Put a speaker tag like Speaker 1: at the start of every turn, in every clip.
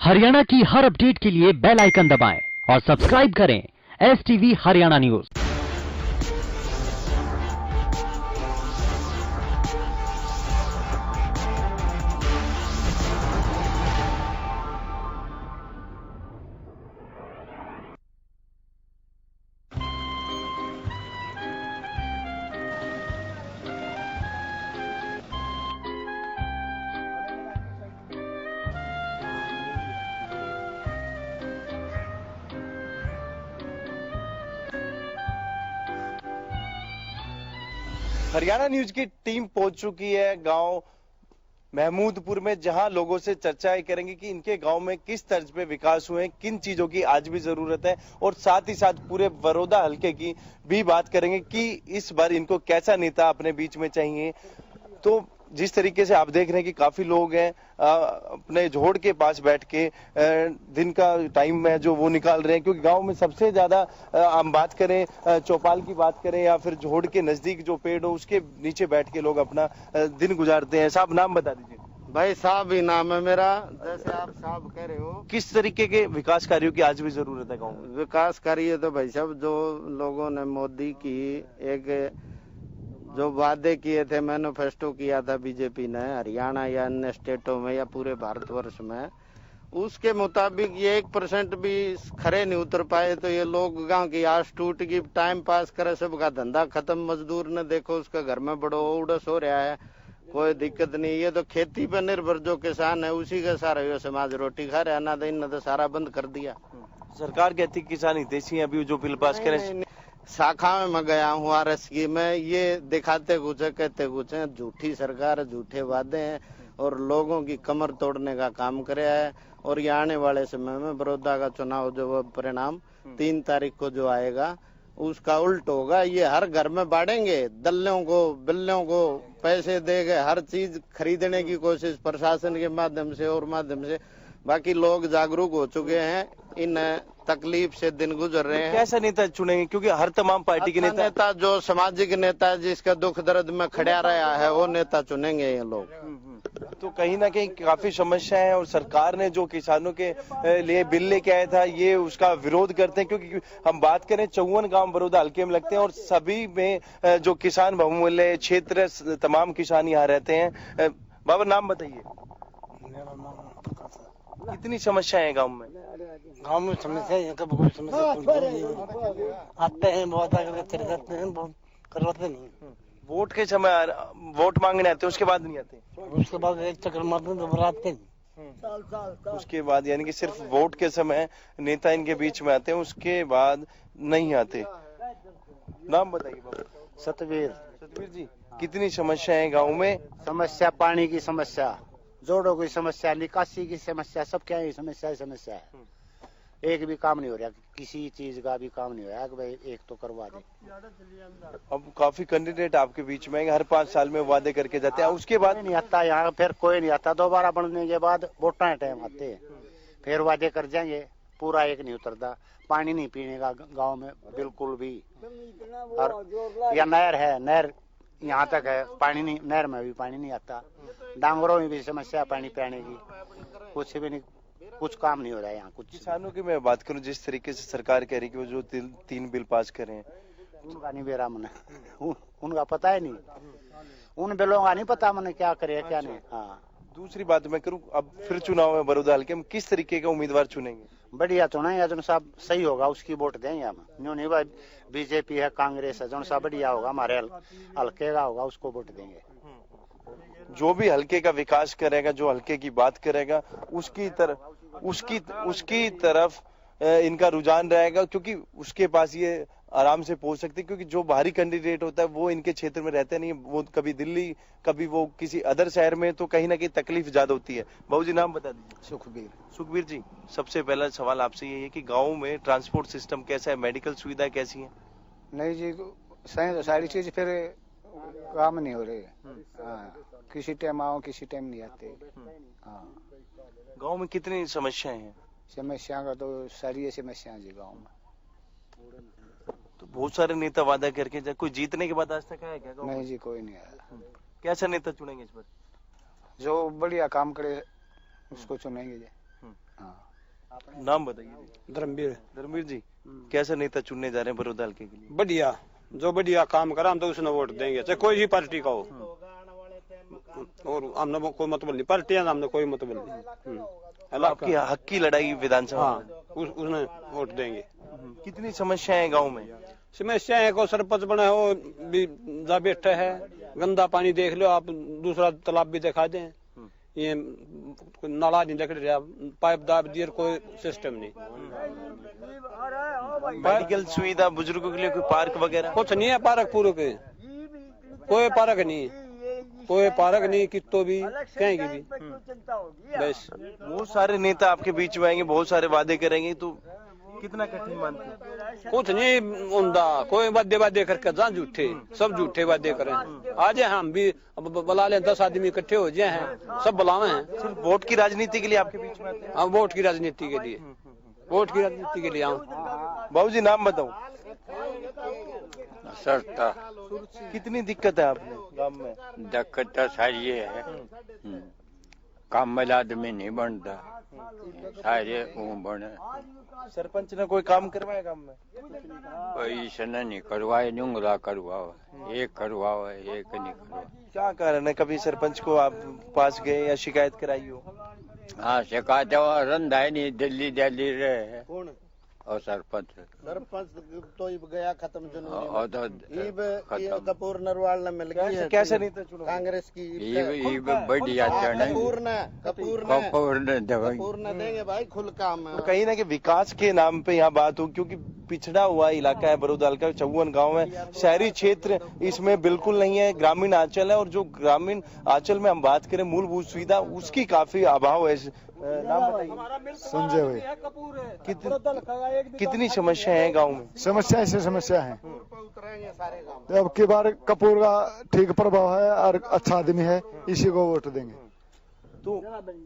Speaker 1: हरियाणा की हर अपडेट के लिए बेल आइकन दबाएं और सब्सक्राइब करें STV Haryana news.
Speaker 2: Haryana news की टीम पहुंच चुकी है गांव महमूदपुर में, जहां लोगों से चर्चाएं करेंगे कि इनके गांव में किस तर्ज पे विकास हुए हैं, किन चीजों की आज भी जरूरत है, और साथ ही साथ पूरे बड़ौदा हलके की भी बात करेंगे कि इस बार इनको कैसा नेता अपने बीच में चाहिए। तो जिस तरीके से आप देख रहे हैं कि काफी लोग हैं अपने झोड़ के पास बैठ के दिन का टाइम है जो वो निकाल रहे हैं, क्योंकि गांव में सबसे ज्यादा हम बात करें चौपाल की बात करें या फिर झोड़ के नजदीक जो पेड़ हो उसके नीचे बैठ के लोग अपना दिन गुजारते हैं। साहब नाम बता दीजिए।
Speaker 3: भाई साहब ही नाम है मेरा। जैसे आप साहब कह रहे हो,
Speaker 2: किस तरीके के विकास कार्यों की आज भी जरूरत है गाँव में?
Speaker 3: विकास कार्य तो भाई साहब जो लोगों ने मोदी की एक जो वादे किए थे, मैनिफेस्टो किया था बीजेपी ने हरियाणा या अन्य स्टेटों में या पूरे भारतवर्ष में, उसके मुताबिक ये 1% भी खरे नहीं उतर पाए। तो ये लोग गांव की आस टूट गई, टाइम पास करे, सबका धंधा खत्म। मजदूर ने देखो उसका घर में बड़ो उड़स हो रहा है, कोई दिक्कत नहीं। ये तो खेती पर निर्भर जो किसान है उसी का सारा ये समाज रोटी खा रहा है। अनादान ने तो सारा बंद कर दिया।
Speaker 2: सरकार कहती किसान हितैषी अभी जो बिल पास करे।
Speaker 3: शाखा में मैं गया हूँ RS की, मैं ये दिखाते कुछ है कहते कुछ है। झूठी सरकार, झूठे वादे हैं और लोगों की कमर तोड़ने का काम कराया है। और ये आने वाले समय में बड़ौदा का चुनाव जो परिणाम 3 तारीख को जो आएगा उसका उल्ट होगा। ये हर घर में बांटेंगे, दल्लों को बिल्लों को पैसे देंगे, हर चीज खरीदने की कोशिश प्रशासन के माध्यम से और माध्यम से। बाकी लोग जागरूक हो चुके हैं, इन तकलीफ से दिन गुजर रहे हैं।
Speaker 2: कैसा नेता चुनेंगे, क्योंकि हर तमाम पार्टी के
Speaker 3: नेता जो सामाजिक नेता है, जिसका दुख दर्द में खड़ा रहा है, वो नेता चुनेंगे ये लोग।
Speaker 2: तो कहीं ना कहीं काफी समस्या है और सरकार ने जो किसानों के लिए बिल लेके आया था ये उसका विरोध करते हैं, क्योंकि हम बात करें 54 गांव बड़ौदा हल्के में लगते हैं और सभी में जो किसान बहुमूल्य क्षेत्र तमाम किसान यहाँ रहते हैं। बाबा नाम बताइए। कितनी समस्या है गांव में?
Speaker 4: गांव में समस्या है, बहुत समस्या आते हैं, बहुत आगे चले जाते हैं, बहुत करवाते नहीं।
Speaker 2: वोट के समय वोट मांगने आते हैं, उसके बाद नहीं आते?
Speaker 4: उसके बाद एक चक्कर मारते हैं तो आते नहीं।
Speaker 2: उसके बाद यानी कि सिर्फ वोट के समय नेता इनके बीच में आते हैं, उसके बाद नहीं आते। नाम बताइए बाबा।
Speaker 3: सतवीर।
Speaker 2: सतवीर जी, कितनी समस्या है गाँव में?
Speaker 3: समस्या पानी की समस्या, जोड़ों की समस्या, निकासी की समस्या, सब क्या है समस्या है। एक भी काम नहीं हो रहा, किसी चीज का भी काम नहीं हो रहा कि भाई एक तो करवा दे।
Speaker 2: अब काफी कैंडिडेट आपके बीच में हर 5 साल में वादे करके जाते हैं, उसके बाद
Speaker 3: नहीं आता यहाँ, फिर कोई नहीं आता। दोबारा बनने के बाद वोटा टाइम आते हैं, फिर वादे कर जाएंगे, पूरा एक नहीं उतरता। पानी नहीं पीने का गाँव में बिल्कुल भी। और या नहर है, नहर यहाँ तक है, पानी नहीं, नहर में भी पानी नहीं आता। डांगरों में भी समस्या पानी पीने की, कुछ भी नहीं, कुछ काम नहीं हो रहा है यहाँ। कुछ
Speaker 2: किसानों की मैं बात करूं, जिस तरीके से सरकार कह रही कि वो जो 3 बिल पास करें,
Speaker 3: उनका नहीं बेरा मैंने उनका पता ही नहीं, उन बिलों का नहीं पता मैंने क्या करे क्या नहीं। हाँ,
Speaker 2: दूसरी बात मैं करूं, अब फिर चुनाव में बड़ौदा हल्के में किस तरीके का उम्मीदवार चुनेंगे?
Speaker 3: बढ़िया चुनेंगे, जो साहब सही होगा उसकी वोट देंगे हम। न्यू नहीं भाई बीजेपी है, कांग्रेस है, जो सा बढ़िया होगा हमारे हल्के का होगा उसको वोट देंगे।
Speaker 2: जो भी हल्के का विकास करेगा, जो हल्के की बात करेगा, उसकी तरफ इनका रुझान रहेगा, क्योंकि उसके पास ये आराम से पहुंच सकते हैं। क्योंकि जो बाहरी कैंडिडेट होता है वो इनके क्षेत्र में रहते नहीं, वो कभी दिल्ली, कभी वो किसी अदर शहर में, तो कहीं ना कहीं तकलीफ ज्यादा होती है। बाबू जी नाम बता दीजिए।
Speaker 4: सुखबीर।
Speaker 2: सुखबीर जी, सबसे पहला सवाल आपसे ये है कि गाँव में ट्रांसपोर्ट सिस्टम कैसा है, मेडिकल सुविधा कैसी है?
Speaker 4: नहीं जी, सही तो सारी चीज फिर काम नहीं हो रही। किसी टाइम आओ, किसी टाइम नहीं आते।
Speaker 2: गांव में कितनी समस्याएं हैं?
Speaker 4: समस्या का तो सारी समस्या जी गांव में।
Speaker 2: तो बहुत सारे नेता वादा करके जा, कोई जीतने के बाद आज तक आया क्या?
Speaker 4: नहीं जी, कोई नहीं आया।
Speaker 2: कैसा नेता चुनेंगे इस बार?
Speaker 4: जो बढ़िया काम करे उसको चुनेंगे जी। हाँ।
Speaker 2: नाम बताइए।
Speaker 5: धर्मवीर
Speaker 2: धर्मवीर जी, कैसा नेता चुनने जा रहे हैं बड़ौदा हल्के के लिए?
Speaker 5: बढ़िया, जो बढ़िया काम करा हम तो उसने वोट देंगे, चाहे कोई भी पार्टी का हो। और हमने कोई मतलब नहीं, पार्टियां हमने कोई मतलब नहीं।
Speaker 2: आपकी हक की लड़ाई विधानसभा
Speaker 5: हाँ,
Speaker 2: में।
Speaker 5: उसने वोट देंगे।
Speaker 2: कितनी समस्याएं हैं गांव में?
Speaker 5: समस्या है, को सरपंच बना है वो भी जा बैठा है, गंदा पानी देख लो आप, दूसरा तालाब भी दिखा दें, ये नाला नहीं लग रहा, पाइप दाब दिए, कोई सिस्टम नहीं।
Speaker 2: मेडिकल सुविधा बुजुर्गों के लिए कोई पार्क वगैरह?
Speaker 5: कुछ नहीं है पार्क पूर्व के, कोई पार्क नहीं, कोई पार्क नहीं, कितो भी कहेंगे भी बस।
Speaker 2: वो सारे नेता आपके बीच में आएंगे, बहुत सारे वादे करेंगे, तो कितना कठिन मानते हैं?
Speaker 5: कुछ नहीं होता, कोई वादे करके जा झूठे, सब झूठे वादे करें। आज हम भी बुला लें, 10 आदमी इकट्ठे हो जाए हैं, सब बुलावे हैं।
Speaker 2: सिर्फ वोट की राजनीति के लिए आपके बीच में आते हैं?
Speaker 5: हम वोट की राजनीति के लिए, वोट की राजनीति के लिए आऊँ।
Speaker 2: बाबूजी नाम बताओ।
Speaker 6: सस्ता
Speaker 2: कितनी दिक्कत है आपने गांव में?
Speaker 6: दिक्कत तो सारी है, काम वाला आदमी नहीं बनता, सारे वो बने।
Speaker 2: सरपंच ने कोई काम करवाया गांव में?
Speaker 6: कोई इसने नहीं करवाए, जुंगला करवाओ, एक करवाओ, एक नहीं करवाओ।
Speaker 2: क्या कारण है? कभी सरपंच को आप पास गए या शिकायत कराई हो?
Speaker 6: हाँ, शिकायत रंधा है नहीं, दिल्ली दिल्ली रहे
Speaker 3: कौन?
Speaker 6: और सरपंच
Speaker 3: तो इब गया खत्म
Speaker 6: और तो
Speaker 3: जुनून कपूर नरवाल ने मिल गई।
Speaker 2: कैसे नहीं था चुनाव?
Speaker 3: कांग्रेस की
Speaker 6: बढ़िया चढ़े,
Speaker 3: कपूर ने देंगे भाई खुल काम।
Speaker 2: तो कहीं ना कि विकास के नाम पे यहाँ बात हो, क्योंकि पिछड़ा हुआ इलाका है बड़ौदा हल्का, 54 गांव है, शहरी क्षेत्र इसमें बिल्कुल नहीं है, ग्रामीण आंचल है। और जो ग्रामीण आंचल में हम बात करें मूलभूत सुविधा, उसकी काफी अभाव है। नाम बताइए।
Speaker 4: संजय भाई।
Speaker 2: कितनी समस्या है गांव में?
Speaker 4: समस्या ऐसी समस्या है, अब की बार कपूर का ठीक प्रभाव है और अच्छा आदमी है, इसी को वोट देंगे।
Speaker 2: तो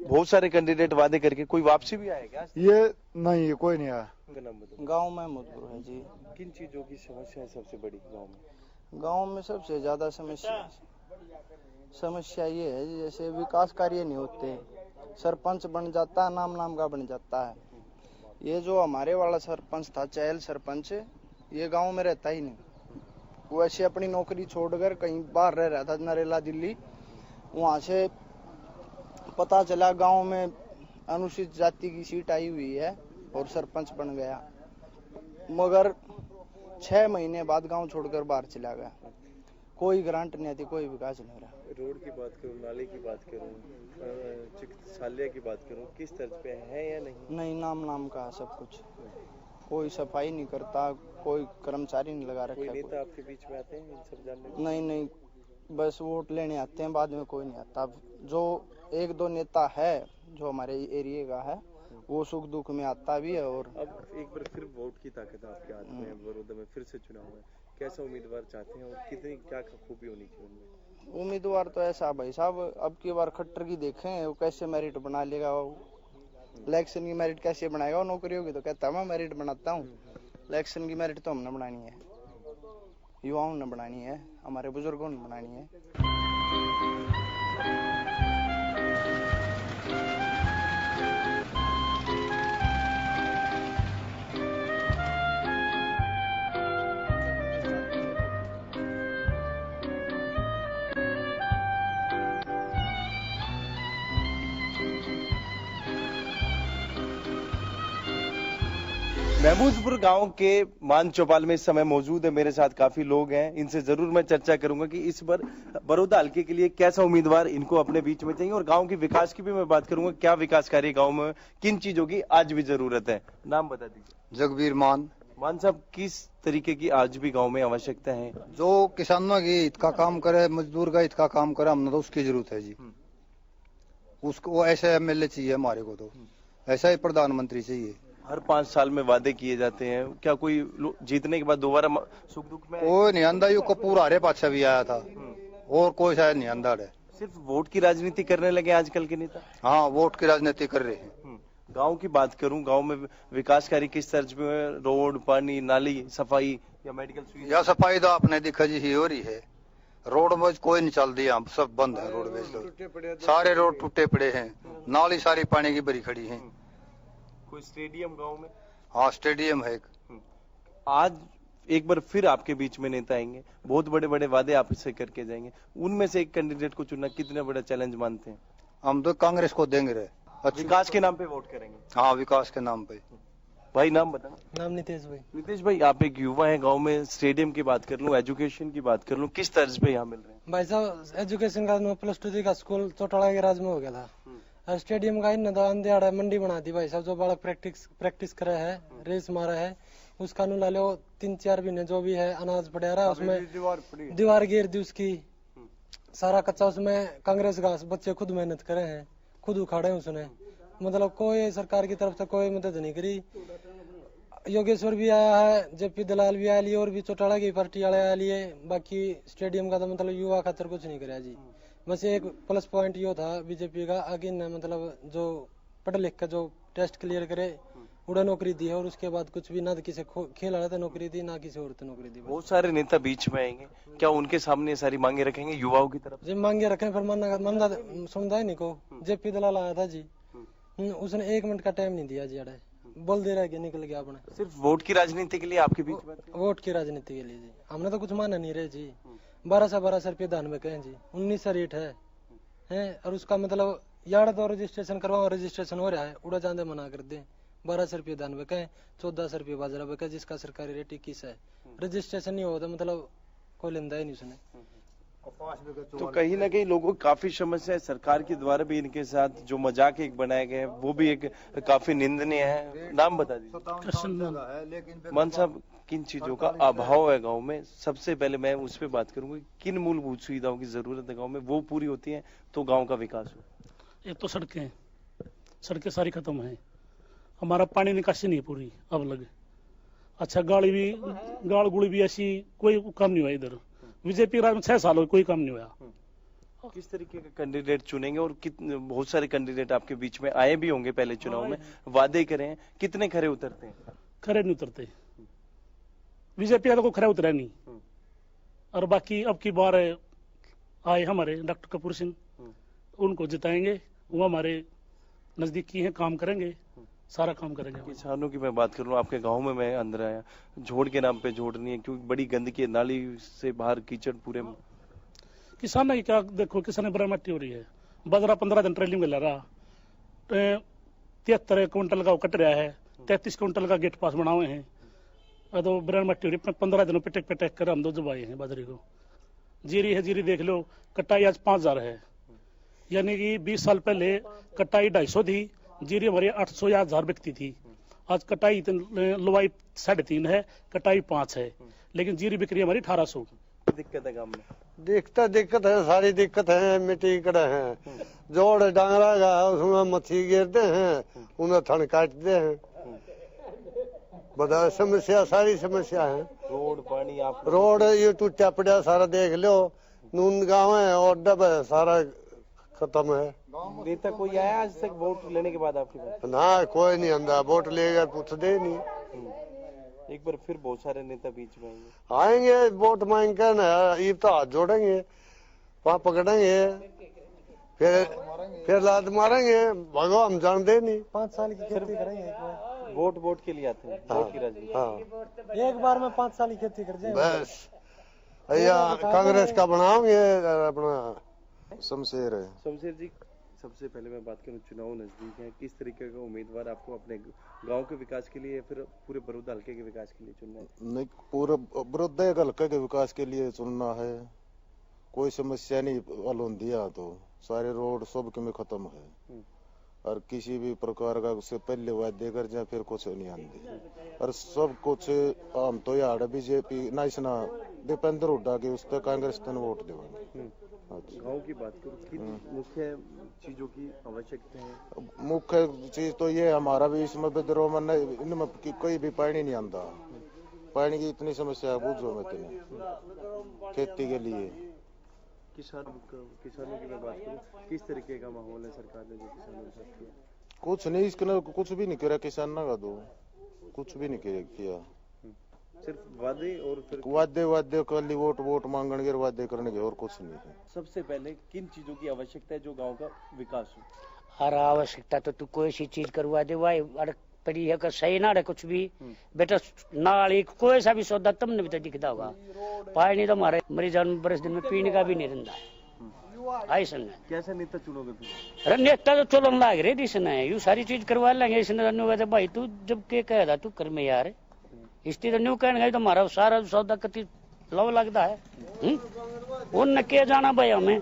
Speaker 2: बहुत सारे कैंडिडेट वादे करके कोई वापसी भी आया क्या?
Speaker 4: ये नहीं, कोई नहीं आया।
Speaker 7: गांव में महमूदपुर है जी।
Speaker 2: किन चीजों की समस्या है सबसे बड़ी गांव में?
Speaker 7: गांव में सबसे ज्यादा समस्या ये है जी, जैसे विकास कार्य नहीं होते, सरपंच बन जाता है, नाम का बन जाता है। ये जो हमारे वाला सरपंच था, चहल सरपंच, ये गांव में रहता ही नहीं। वो ऐसे अपनी नौकरी छोड़कर कहीं बाहर रह रहा था, नरेला दिल्ली। वहां से पता चला गांव में अनुसूचित जाति की सीट आई हुई है और सरपंच बन गया, मगर 6 महीने बाद गांव छोड़कर बाहर चला गया। कोई ग्रांट नहीं आती, कोई विकास नहीं हो रहा।
Speaker 2: रोड की बात करूं, नाले की बात करूं, चिकित्सालय की बात करूं, किस तर्ज पे है या नहीं?
Speaker 7: नहीं, नाम का सब कुछ, कोई सफाई नहीं करता, कोई कर्मचारी नहीं लगा रखा।
Speaker 2: कोई नेता आपके बीच में आते हैं इन सब जानने?
Speaker 7: नहीं, बस वोट लेने आते हैं, बाद में कोई नहीं आता। जो 1-2 नेता है जो हमारे एरिया का है, वो सुख दुख में आता भी है। और
Speaker 2: अब एक बार फिर वोट की ताकत आपके हाथ में है, बड़ौदा में फिर से चुनाव है, कैसा उम्मीदवार चाहते हैं और कितनी क्या खूबी होनी चाहिए उनमें?
Speaker 7: उम्मीदवार तो ऐसा भाई साहब, अब की बार खट्टर की देखें, वो कैसे मेरिट बना लेगा, इलेक्शन की मेरिट कैसे बनाएगा। वो नौकरी होगी तो कहता मैं मेरिट बनाता हूँ, इलेक्शन की मेरिट तो हमने बनानी है, युवाओं ने बनानी है, हमारे बुजुर्गों ने बनानी है।
Speaker 2: महमूदपुर गांव के मान चौपाल में इस समय मौजूद है, मेरे साथ काफी लोग हैं, इनसे जरूर मैं चर्चा करूंगा कि इस बार बड़ौदा हल्के के लिए कैसा उम्मीदवार इनको अपने बीच में चाहिए। और गांव के विकास की भी मैं बात करूंगा, क्या विकास कार्य गांव में, किन चीजों की आज भी जरूरत है। नाम बता दीजिए।
Speaker 8: जगबीर मान
Speaker 2: साहब, किस तरीके की आज भी गांव में आवश्यकता है?
Speaker 8: जो किसानों की हित का काम करे, मजदूर का हित का काम करे, हमने तो उसकी जरूरत है जी। उसको ऐसे एमएलए चाहिए हमारे को, तो ऐसा ही प्रधानमंत्री चाहिए।
Speaker 2: हर 5 साल में वादे किए जाते हैं, क्या कोई जीतने के बाद दोबारा सुख दुख में?
Speaker 8: कोई नहीं आंदा, यू कपूर हारे पाछा भी आया था, और कोई शायद नहीं आंदा है।
Speaker 2: सिर्फ वोट की राजनीति करने लगे आजकल के नेता।
Speaker 8: हाँ, वोट की राजनीति कर रहे हैं।
Speaker 2: गांव की बात करूं, गांव में विकास कार्य किस तर्ज पे है? रोड, पानी, नाली, सफाई या मेडिकल सुविधा?
Speaker 8: या सफाई तो आपने देखा जी ही हो रही है, रोड में कोई नहीं चल दिया, सब बंद है रोडवेज, सारे रोड टूटे पड़े हैं, नाली सारी पानी की भरी खड़ी है।
Speaker 2: कोई स्टेडियम गांव में?
Speaker 8: हाँ स्टेडियम है एक।
Speaker 2: आज एक बार फिर आपके बीच में नेता आएंगे, बहुत बड़े बड़े वादे आपसे करके जाएंगे, उनमें से एक कैंडिडेट को चुनना कितना बड़ा चैलेंज मानते हैं?
Speaker 8: हम तो कांग्रेस को देंगे रे।
Speaker 2: विकास के नाम पे वोट करेंगे?
Speaker 8: हाँ विकास के नाम पे।
Speaker 2: भाई नाम बताना।
Speaker 7: नाम नितेश भाई।
Speaker 2: नितेश भाई, आप एक युवा हैं, गांव में स्टेडियम की बात कर लूं, एजुकेशन की बात कर लूं, किस तर्ज पे यहाँ मिल रहे हैं?
Speaker 7: भाई साहब एजुकेशन का +2 का स्कूल चौटाला के राज में हो गया था। और स्टेडियम का इन अंधेरा मंडी बना दी भाई साहब, जो बालक प्रैक्टिस करे है, रेस मारा है, उसका नु ला लो 3-4 महीने जो भी है अनाज पड़ा रहा, उसमें दीवार गिर दी उसकी, सारा कच्चा उसमें कांग्रेस घास, बच्चे खुद मेहनत करे हैं, खुद उखाड़े हैं उसने, मतलब कोई सरकार की तरफ से कोई मदद नहीं करी। योगेश्वर भी आया है, जेपी दलाल भी आया लिए, और भी चौटाला की पार्टी वाले आया लिए, बाकी स्टेडियम का तो मतलब युवा खातर कुछ नहीं कराया जी। बस एक प्लस पॉइंट यो था बीजेपी का, आगे न मतलब जो पढ़ लिख कर जो टेस्ट क्लियर करे उड़ा नौकरी दी है, और उसके बाद कुछ भी ना किसी खेल रहा था नौकरी दी, ना किसी और नौकरी दी।
Speaker 2: बहुत सारे नेता बीच में आएंगे, क्या उनके सामने सारी मांगे रखेंगे युवाओं की तरफ?
Speaker 7: जी मांगे रखे, पर मानना सुनता ही नहीं को। जेपी दलाल आया था जी, उसने 1 मिनट का टाइम नहीं दिया जी, अड़े बोल दे रहा है कि निकल गया अपने।
Speaker 2: सिर्फ वोट की राजनीति के लिए आपके बीच में?
Speaker 7: वोट की राजनीति के लिए जी, हमने तो कुछ माना नहीं रहे जी। 12 रुपये दान में कहें जी, 19 रेट है, और उसका मतलब यार तो रजिस्ट्रेशन करवाओ, रजिस्ट्रेशन हो रहा है, उड़ा जाने मना कर दे। 12 रुपये दान में कहें, 14 रुपये बाजरा में कहें, जिसका सरकारी रेट 21 है, रजिस्ट्रेशन नहीं होता मतलब कोई लेंदा ही नहीं उसने।
Speaker 2: तो कहीं ना कहीं लोगों की काफी समस्या है, सरकार के द्वारा भी इनके साथ जो मजाक एक बनाए गए हैं वो भी एक काफी निंदनीय है। नाम बता दीजिए। मान साहब, किन चीजों का अभाव है गांव में? सबसे पहले मैं उस पर बात करूंगा, किन मूलभूत सुविधाओं की जरूरत है गांव में, वो पूरी होती है तो गांव का विकास हो।
Speaker 9: एक तो सड़कें सारी खत्म है, हमारा पानी निकासी नहीं पूरी अब लगे, अच्छा गाड़ गुड़ी भी ऐसी कोई काम नहीं हुआ इधर, बीजेपी राज में 6 साल हो कोई काम नहीं हुआ।
Speaker 2: किस तरीके का कैंडिडेट चुनेंगे? और कितने, बहुत सारे कैंडिडेट आपके बीच में आए भी होंगे पहले चुनाव में, वादे करे हैं, कितने खरे उतरते हैं?
Speaker 9: खरे नहीं उतरते, बीजेपी का तो कोई खरा उतरा नहीं। और बाकी अब की बार आए हमारे डॉक्टर कपूर सिंह, उनको जिताएंगे, वो हमारे नजदीकी हैं, काम करेंगे, सारा काम करेंगे।
Speaker 2: किसानों की मैं बात करूं, आपके गांव में मैं अंदर आया, जोड़ के नाम पे जोड़ नहीं है क्योंकि बड़ी गंदगी है, नाली से बाहर कीचड़ पूरे।
Speaker 9: किसान की क्या देखो, किसान बरामती हो रही है, बाजरा 15 दिन ट्रेलिंग में ला रहा, 73 क्विंटल का कट रहा है, 33 क्विंटल का गेट पास बना हुए हैं, तो बरामती हो रही है। 15 दिनों पेटेक कर हम 2 जब आए हैं बाजरे को। जीरी है, जीरी देख लो, कटाई आज 5000 है, यानी कि 20 साल पहले कटाई 250 थी, जीरी हमारी 800 या 1000 बिकती थी, आज कटाई लुवाई 3.5 है, कटाई 5 है, लेकिन जीरी बिक्री हमारी 1800।
Speaker 2: दिक्कत है गांव में?
Speaker 10: दिक्कत है, सारी दिक्कत है, मिट्टी कड़ा है, जोड़ डांगरा का उसमें मच्छी गिरते हैं, उन्हें थन काटते हैं, बड़ा समस्या, सारी समस्या है।
Speaker 2: रोड पानी, आप
Speaker 10: रोड ये टूटा पड़ा सारा देख लो, नून गाँव है और डब है, सारा खत्म है।
Speaker 2: नेता कोई आया आज तक वोट लेने के बाद आपके पास?
Speaker 10: ना कोई नहीं आंदा, वोट लेगा पूछते नहीं।
Speaker 2: एक बार फिर बहुत सारे नेता बीच में
Speaker 10: आएंगे, वोट मांग कर ना ये तो हाथ जोड़ेंगे, वहाँ पकड़ेंगे, फिर लात मारेंगे, भगो हम जानते नहीं।
Speaker 7: 5 साल की खेती करेंगे,
Speaker 2: वोट के लिए आते हैं, वोट की राजनीति।
Speaker 10: हाँ,
Speaker 7: एक बार में 5 साल की खेती कर जाए
Speaker 10: बस भैया कांग्रेस का बनाओगे अपना। शमशेर है।
Speaker 2: शमशेर जी, सबसे पहले मैं बात करूं, चुनाव नजदीक है, किस तरीके का उम्मीदवार आपको अपने गांव के विकास के लिए या फिर पूरे बड़ौद हल्के के विकास के लिए चुनना है?
Speaker 11: नहीं, पूरे बड़ौद हल्के के विकास के लिए चुनना है, कोई समस्या नहीं हल होती है, तो सारे रोड सब में खत्म है, और किसी भी प्रकार का उससे पहले वादे कर जाए फिर कुछ नहीं आती, और सब कुछ हम तो यार बीजेपी ना इसना दीपेंद्र हुड्डा के उस तक कांग्रेस तक वोट देंगे।
Speaker 2: गांव की बात करूं, किन मुख्य चीजों की आवश्यकता है?
Speaker 11: मुख्य चीज तो ये हमारा भी इसमें विद्रोह में इनमें कोई भी पानी नहीं आता, पानी की इतनी समस्या बूझो में इतनी खेती के लिए।
Speaker 2: किसानों की मैं बात करूं, किस तरीके का माहौल है सरकार ने जो किसानों के साथ किया?
Speaker 11: कुछ नहीं, इसके कुछ भी नहीं किया किसान का, तो कुछ भी नहीं किया,
Speaker 2: सिर्फ वादे और फिर
Speaker 11: वादे खाली वोट मांगने के वादे करने के, और कुछ नहीं है।
Speaker 2: सबसे पहले किन चीजों की आवश्यकता है जो गांव का विकास हो?
Speaker 12: हर आवश्यकता तो तू कोई सी चीज करवा दे भाई, पड़ी है, सही ना रहे कुछ भी बेटा, नाली कोई सा भी सौदा तुमने भी तो दिखता होगा। पानी तो हमारे मरीजों में 10 दिन में पीने का भी नहीं रहता है। ऐसा
Speaker 2: कैसे नेता चुनोगे फिर?
Speaker 12: अरे नेता तो चलन लाग रहे इसने, यू सारी चीज करवा लेंगे इसने। भाई तू जब के कह था तू कर में यार, इसलिए तो न्यू कहने तो हमारा सारा सौदा कति लव लगता है। उनने क्या जाना भाई हमें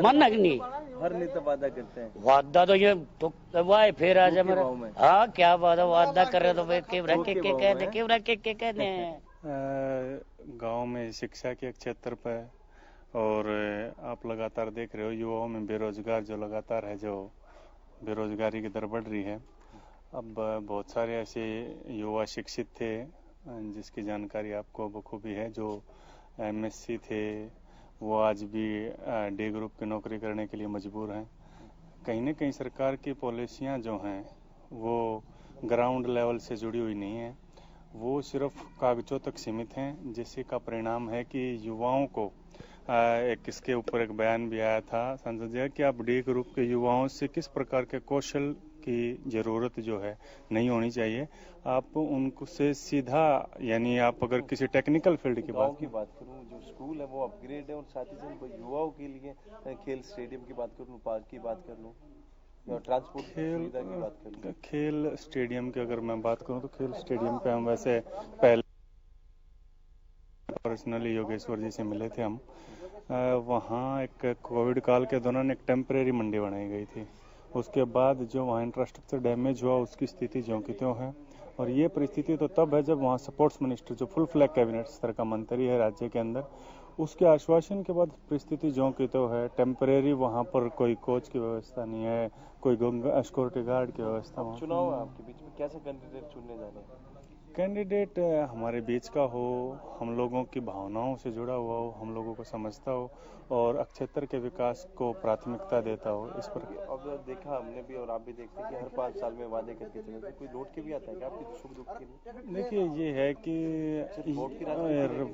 Speaker 12: मानना कि नहीं।
Speaker 2: हर नेता वादा करते हैं।
Speaker 12: वादा तो ये तो वाह फिर आ जाए मेरा। हाँ क्या बात है, वादा कर रहे तो के कहते हैं।
Speaker 13: गांव में शिक्षा के क्षेत्र पर और आप लगातार देख रहे हो युवाओं में बेरोजगार जो लगातार है, जो बेरोजगारी की दर बढ़ रही है। अब बहुत सारे ऐसे युवा शिक्षित थे जिसकी जानकारी आपको बखूबी है, जो एमएससी थे, वो आज भी डी ग्रुप की नौकरी करने के लिए मजबूर हैं। कहीं न कहीं सरकार की पॉलिसियां जो हैं वो ग्राउंड लेवल से जुड़ी हुई नहीं है, वो सिर्फ कागजों तक सीमित हैं, जिसका का परिणाम है कि युवाओं को एक इसके ऊपर एक बयान भी आया था संसद जी कि आप डी ग्रुप के युवाओं से किस प्रकार के कौशल की जरूरत जो है नहीं होनी चाहिए, आप उनको से सीधा, यानी आप अगर किसी टेक्निकल फील्ड की बात
Speaker 2: करूं, जो स्कूल है वो अपग्रेड है, और साथ ही साथ युवाओं के लिए खेल स्टेडियम की बात करूं, पार्क की बात कर लूं, या ट्रांसपोर्ट सुविधा की बात कर लूं।
Speaker 13: खेल स्टेडियम की अगर मैं बात करूं तो खेल स्टेडियम पे हम वैसे पहले पर्सनली योगेश्वर जी से मिले थे हम। वहाँ एक कोविड काल के दौरान एक टेम्परेरी मंडी बनाई गई थी, उसके बाद जो वहाँ इंफ्रास्ट्रक्चर डैमेज हुआ उसकी स्थिति ज्यों की त्यों है। और ये परिस्थिति तो तब है जब वहाँ स्पोर्ट्स मिनिस्टर जो फुल फ्लैग कैबिनेट स्तर का मंत्री है राज्य के अंदर, उसके आश्वासन के बाद परिस्थिति ज्यों की त्यों है। टेम्परेरी वहाँ पर कोई कोच की व्यवस्था नहीं है, कोई सिक्योरिटी गार्ड की व्यवस्था।
Speaker 2: चुनाव है आपके बीच में, कैसे कैंडिडेट चुनने जा रहे हैं?
Speaker 13: कैंडिडेट हमारे बीच का हो, हम लोगों की भावनाओं से जुड़ा हुआ हो, हम लोगों को समझता हो और क्षेत्र के विकास को प्राथमिकता देता हो, इस पर।
Speaker 2: अब देखा हमने भी और आप भी देखते हैं कि हर 5 साल में वादे करके चले, तो कोई लौट के भी आता है क्या आपके सुख दुख के लिए?
Speaker 13: देखिए ये है कि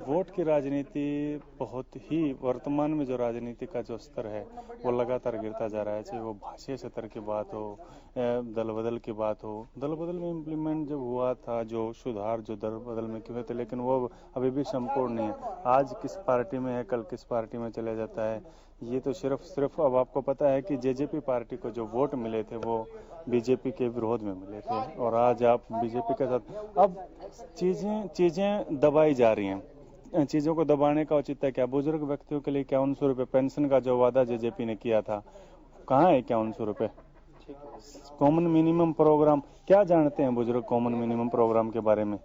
Speaker 13: वोट की राजनीति बहुत ही, वर्तमान में जो राजनीति का जो स्तर है वो लगातार गिरता जा रहा है। चाहे वो भाषीय स्तर की बात हो, दल बदल की बात हो। दल बदल में इम्प्लीमेंट जब हुआ था, जो सुधार जो दल बदल में किए थे, लेकिन वो अभी भी संपूर्ण नहीं है। आज किस पार्टी में है, कल किस पार्टी में चले जाता है, ये तो सिर्फ अब आपको पता है कि जेजेपी पार्टी को जो वोट मिले थे वो बीजेपी के विरोध में मिले थे, और आज आप बीजेपी के साथ। अब चीजें दबाई जा रही हैं, चीजों को दबाने का औचित्य क्या? बुजुर्ग व्यक्तियों के लिए 5100 रुपए पेंशन का जो वादा जेजेपी ने किया था, कहाँ है 5100 रुपए? कॉमन मिनिमम प्रोग्राम, क्या जानते हैं बुजुर्ग कॉमन मिनिमम प्रोग्राम के बारे में?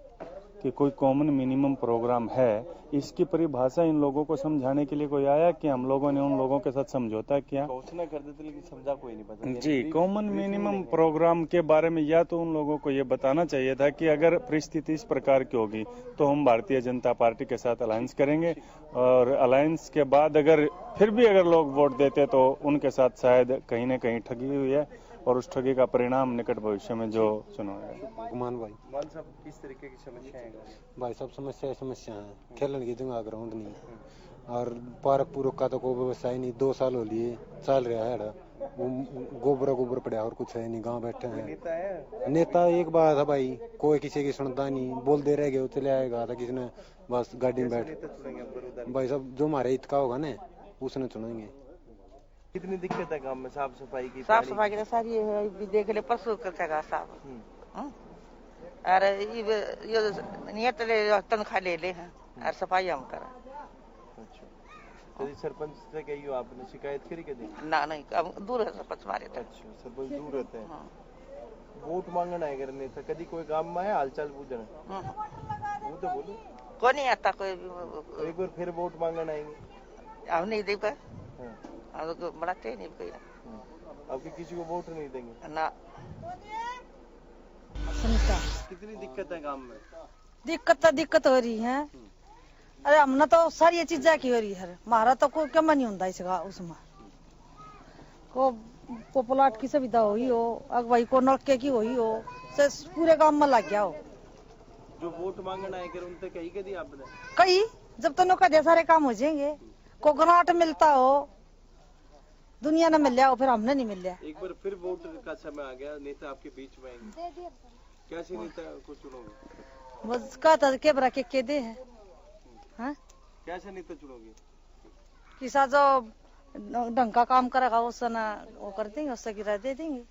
Speaker 13: कि कोई कॉमन मिनिमम प्रोग्राम है, इसकी परिभाषा इन लोगों को समझाने के लिए कोई आया कि हम लोगों ने उन लोगों के साथ समझौता किया?
Speaker 2: घोषणा कर देते लेकिन समझा कोई नहीं पता
Speaker 13: जी। कॉमन मिनिमम प्रोग्राम के बारे में या तो उन लोगों को ये बताना चाहिए था कि अगर परिस्थिति इस प्रकार की होगी तो हम भारतीय जनता पार्टी के साथ अलायंस करेंगे, और अलायंस के बाद अगर फिर भी अगर लोग वोट देते तो उनके साथ शायद कहीं न कहीं ठगी हुई है, और उस ठगी का परिणाम निकट भविष्य में जो चुनाव है।
Speaker 2: मान साहब किस तरीके की समस्या है?
Speaker 14: भाई सब समस्या है, खेलने की जगह ग्राउंड नहीं, और पार्क पूरक का तो कोई व्यवस्था ही नहीं। 2 साल हो लिए चल रहा है, गोबर पड़ा और कुछ है नहीं, गांव बैठे हैं। नेता एक बात है भाई, कोई किसी की सुनता नहीं, बोल दे रह गए चले आएगा था किसी ने, बस गाड़ी में बैठ। भाई सब जो हमारे हित का होगा ना उसने चुनेंगे।
Speaker 2: कितनी दिक्कत है गांव में साफ सफाई की?
Speaker 15: साफ सफाई की तो सारी है, देख ले परसों का साहब। अरे ये नियत ले तनख्वाह ले ले हैं और सफाई हम करा।
Speaker 2: अच्छा, तो सरपंच से कही हो आपने शिकायत करी कभी?
Speaker 15: ना नहीं, अब दूर है सरपंच हमारे।
Speaker 2: अच्छा, सरपंच दूर रहते हैं। वोट मांगना है अगर नहीं तो कभी कोई गांव में है हालचाल पूछना? वो तो बोलो।
Speaker 15: कोई नहीं आता कोई।
Speaker 2: तो एक बार फिर वोट मांगना आएंगे?
Speaker 15: हम नहीं दे पाए, हम लोग बढ़ाते नहीं कोई।
Speaker 2: आपके किसी को वोट नहीं देंगे
Speaker 15: ना।
Speaker 2: कितनी दिक्कत है गांव में?
Speaker 16: दिक्कत हो रही है। अरे हमने तो सारी चीजें की हो रही है, हमारा तो कोई कम नहीं होता इसका, उसमें को प्लाट की सुविधा हुई हो, अगवाई को नलके की हुई हो, से पूरे गांव में लग गया हो।
Speaker 2: जो वोट मांगना है कर उनसे कही के दी आपने?
Speaker 16: कही जब तो नौका दे सारे काम हो जाएंगे, को ग्रांट मिलता हो दुनिया ने मिल लिया और फिर हमने नहीं मिल लिया।
Speaker 2: एक बार फिर वोट का समय आ गया, नेता आपके बीच में आएंगे, कैसे नेता को चुनोगे?
Speaker 16: वो कहता के बरा के दे है, हाँ?
Speaker 2: कैसे नेता चुनोगे?
Speaker 16: किसा जो ढंग का काम करेगा उससे ना वो कर देंगे, उससे किराया दे देंगे।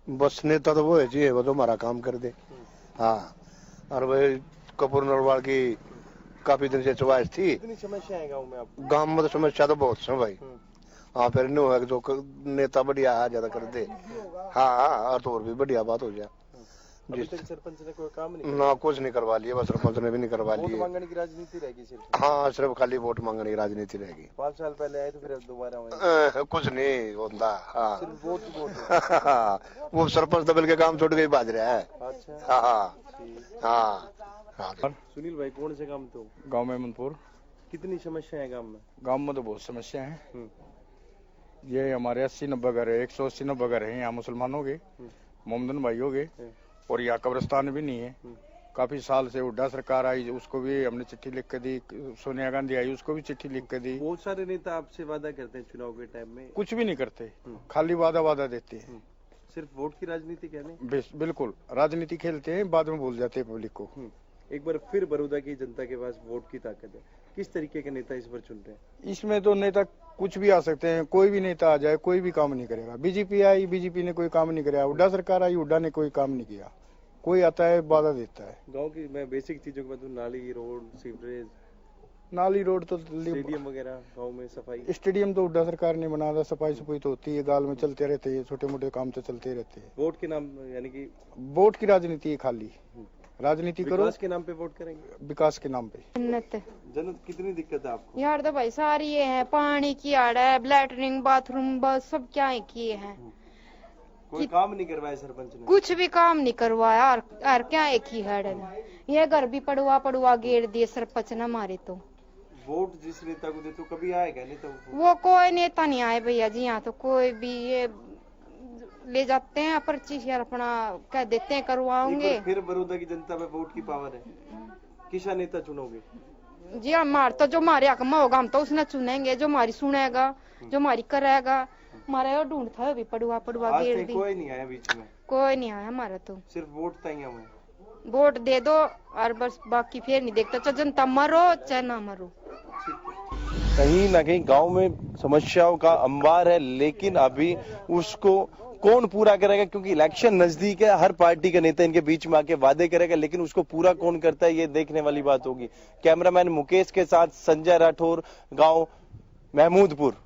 Speaker 17: बस नेता तो वो है जी, वो तो हमारा काम कर दे। हाँ, और वही कपूर नरवाल की काफी दिन से चॉइस थी।
Speaker 2: कितनी समस्या है गाँव में आपको?
Speaker 17: गाँव में तो समस्या तो बहुत है भाई। हाँ, फिर न्यू है जो नेता बढ़िया है ज्यादा कर दे। हाँ, तो और भी बढ़िया बात हो जाए।
Speaker 2: अभी तक सरपंच ने कोई काम नहीं
Speaker 17: ना कुछ नहीं करवा लिया, बस सरपंच ने भी नहीं करवा
Speaker 2: वोट
Speaker 17: लिया।
Speaker 2: मांगने की राजनीति रहेगी सिर्फ?
Speaker 17: हाँ, सिर्फ खाली वोट मांगने की राजनीति रहेगी।
Speaker 2: 5 साल पहले आए तो फिर दोबारा आए?
Speaker 17: कुछ नहीं होता। हाँ,
Speaker 2: सिर्फ वोट ही वोट।
Speaker 17: वो सरपंच दबल के काम छोड़ के भाज रहा है।
Speaker 2: अच्छा,
Speaker 17: हाँ।
Speaker 2: सुनील भाई, कौन से गाँव तो?
Speaker 18: गाँव में मनपुर।
Speaker 2: कितनी समस्या है गाँव में?
Speaker 18: गाँव में तो बहुत समस्या है। ये हमारे 80-90 घर है, 180-90 घर है यहाँ मुसलमानों के, मोमदन भाइयों के, और यहाँ कब्रिस्तान भी नहीं है। काफी साल से हुड्डा सरकार आई, उसको भी हमने चिट्ठी लिख के दी। सोनिया गांधी आई, उसको भी चिट्ठी लिख के दी।
Speaker 2: बहुत सारे नेता आपसे वादा करते हैं चुनाव के टाइम में,
Speaker 18: कुछ भी नहीं करते, खाली वादा देते हैं।
Speaker 2: सिर्फ वोट की राजनीति कहने?
Speaker 18: बिल्कुल, राजनीति खेलते हैं, बाद में भूल जाते हैं पब्लिक को।
Speaker 2: एक बार फिर बड़ौदा की जनता के पास वोट की ताकत है, किस तरीके के नेता इस बार चुन रहे हैं?
Speaker 18: इसमें तो नेता कुछ भी आ सकते हैं, कोई भी नेता आ जाए, कोई भी काम नहीं करेगा। बीजेपी आई, बीजेपी ने कोई काम नहीं कराया। हुड्डा सरकार आई, हुड्डा ने कोई काम नहीं किया। कोई आता है वादा देता है।
Speaker 2: गांव की मैं बेसिक चीजों की बात करूं, नाली, रोड, सीवरेज,
Speaker 18: नाली रोड तो
Speaker 2: स्टेडियम वगैरह, गांव में सफाई।
Speaker 18: स्टेडियम तो हुड्डा सरकार ने बना था, सफाई तो होती है, गाल में चलते रहते हैं, छोटे मोटे काम तो चलते रहते हैं।
Speaker 2: वोट के नाम यानी कि
Speaker 18: वोट की राजनीति है, खाली राजनीति करो।
Speaker 2: विकास के नाम पे वोट करेंगे?
Speaker 18: विकास के नाम पे।
Speaker 2: जन्नत, कितनी दिक्कत है आपको?
Speaker 19: यार तो भाई सारी ये है, पानी की आड़ है, लैटरिन, बाथरूम, बस सब क्या है किए हैं।
Speaker 2: कोई काम नहीं करवाया सरपंच ने?
Speaker 19: कुछ भी काम नहीं करवाया, और क्या एक ही है। ये घर भी पड़ुआ गेर दिए सरपंच ने हमारे। तो
Speaker 2: वोट जिस नेता को देते कभी आएगा नेता?
Speaker 19: वो कोई नेता नहीं आए भैया जी, यहाँ तो कोई भी ये ले जाते हैं पर्ची यार, अपना कह देते हैं करवाओगे।
Speaker 2: फिर बड़ौदा की जनता में वोट की पावर है, किसा नेता चुनोगे?
Speaker 19: जी हमारे तो जो हमारे हक में होगा हम तो उसने चुनेंगे, जो हमारी सुनेगा, जो हमारी करेगा। हमारा ढूंढता है भी पड़ुआ गेर दी।
Speaker 2: कोई नहीं आया बीच में?
Speaker 19: कोई नहीं आया हमारा, तो
Speaker 2: सिर्फ वोट तय हमें।
Speaker 19: वोट दे दो और बस, बाकी फिर नहीं देखता। चाहे जनता मरो चाहे ना मरो।
Speaker 2: कहीं ना कहीं गांव में समस्याओं का अंबार है, लेकिन अभी उसको कौन पूरा करेगा, क्योंकि इलेक्शन नजदीक है। हर पार्टी का नेता इनके बीच में आके वादे करेगा, लेकिन उसको पूरा कौन करता है ये देखने वाली बात होगी। कैमरामैन मुकेश के साथ संजय राठौर, गांव महमूदपुर।